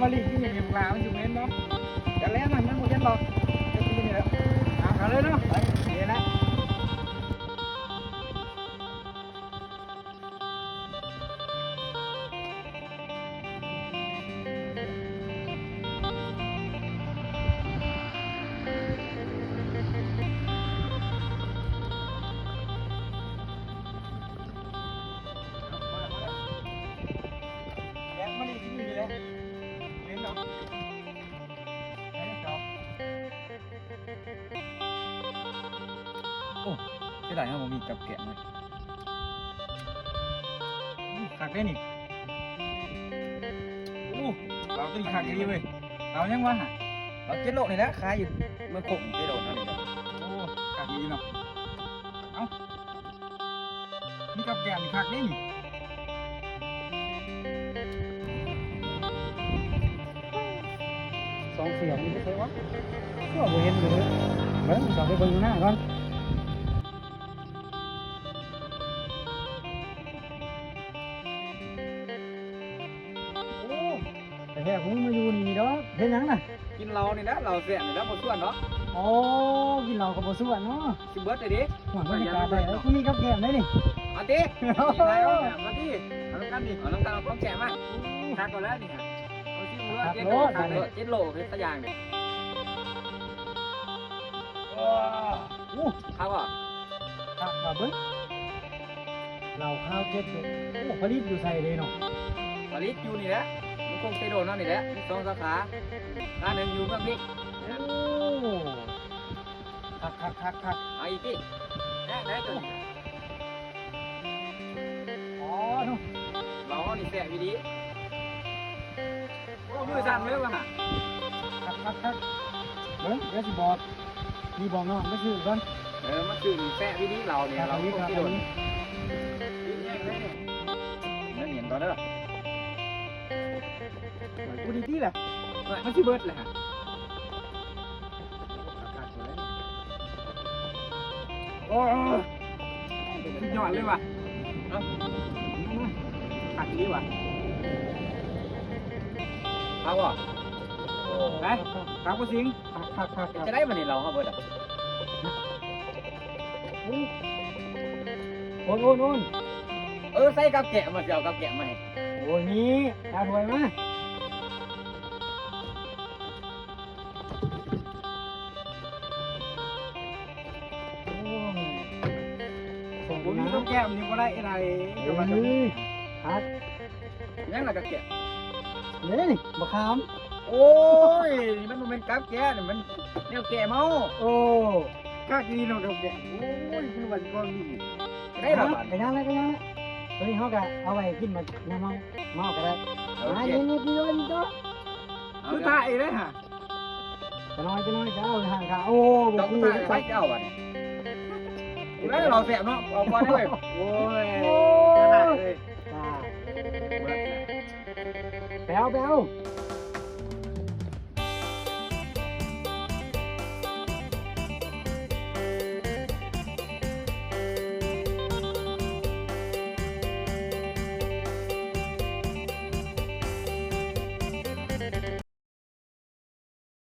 มาลิที่นี่ปลามันอยู่เม้นเนาะจะแล้วมันโมเดลหรอกจะกินนี่แหละเอาเลยเนาะเดี๋ยวนะมาลิที่นี่แหละเม้นเนาะโอ้ที่ไหนครับผมมีกับแกะไหมขักได้นี่โอ้เราต้องขักดีเว้ยเรายังวะเราเจ็ดโลนี่แหละขายอยู่เมื่อคงเจ็ดโลนั่นเองโอ้ขักดีเนาะเอ้ามีกับแกะมีขักได้นี่สองเสียงนี่ไม่ใช่วะก็ไม่เห็นเลยเบิ้งสองไปเบิ้งหน้าก่อนโอ้แต่แค่ผมมาอยู่นี่เนาะเห็นยังน่ะกินเรานี่นะเราเสียนี่นะบนส่วนเนาะโอ้กินเรากับบนส่วนเนาะสิเบิร์ดเลยดิหวังบรรยากาศเลยคุณมีกับแกมได้นี่มาดิมาดิเอาน้ำกันดิเอาน้ำกันเอาของแกมาทักก่อนแล้วนี่ฮะเอาที่มือเจ็ดโลเป็นตะยางเนี่ยโอ้ข้าวอ่ะข้าวเบิ้งเราข้าวเจ็ดเลยโอ้ผลิตอยู่ใส่เลยเนาะผลิตอยู่นี่แหละมันคงไปโดนนั่นนี่แหละสองสาขาหนึ่งอยู่เมืองนี้โอ้คักไอ้พี่ได้ตัวนี้อ๋อนู่นเรานี่แสบวิธีโอ้มือสั่นเลยว่ะคักเบิ้งเดี๋ยวสิบอกมีบอกเนาะไม่คือก่อนมาคือแปะวิธีเราเนี่ยเราที่โดนนั่นเห็นตอนนั้นกูดีที่แหละมันที่เบิร์ดแหละฮะโอ้ยยอดเลยว่ะเอ้าขัดดีว่ะเอาอ่ะไปขับกูสิงขับจะได้มาเนี่ยเราครับเบิร์ดอ่ะโอนใส่กับแกะมาเจ้ากับแกะมาให้โอ้นี่ตาถวยมาโอ้นี่กับแกะมันยังไม่ได้อะไรจะมาฮัดยังไงกับแกะนี่มะขามโอ้ยมันเป็นกับแกะนี่มันแนวแกะเมาโอ้ข้ากินเรากับแกะโอ้ยคุณวันก่อนดีได้หรอไปยังเลยตัวนี้เขาก็เอาไปกินมาน้ำเมาก็ได้มาเย็นนิดเดียวนี่ตัวคือตายเลยฮะจะน้อยจะเอาห่างขาโอ้บอกกูใส่เจ้าอ่ะแล้วเราแสบเนาะออกมาได้เลยโอ้ยขนาดเลยแปลว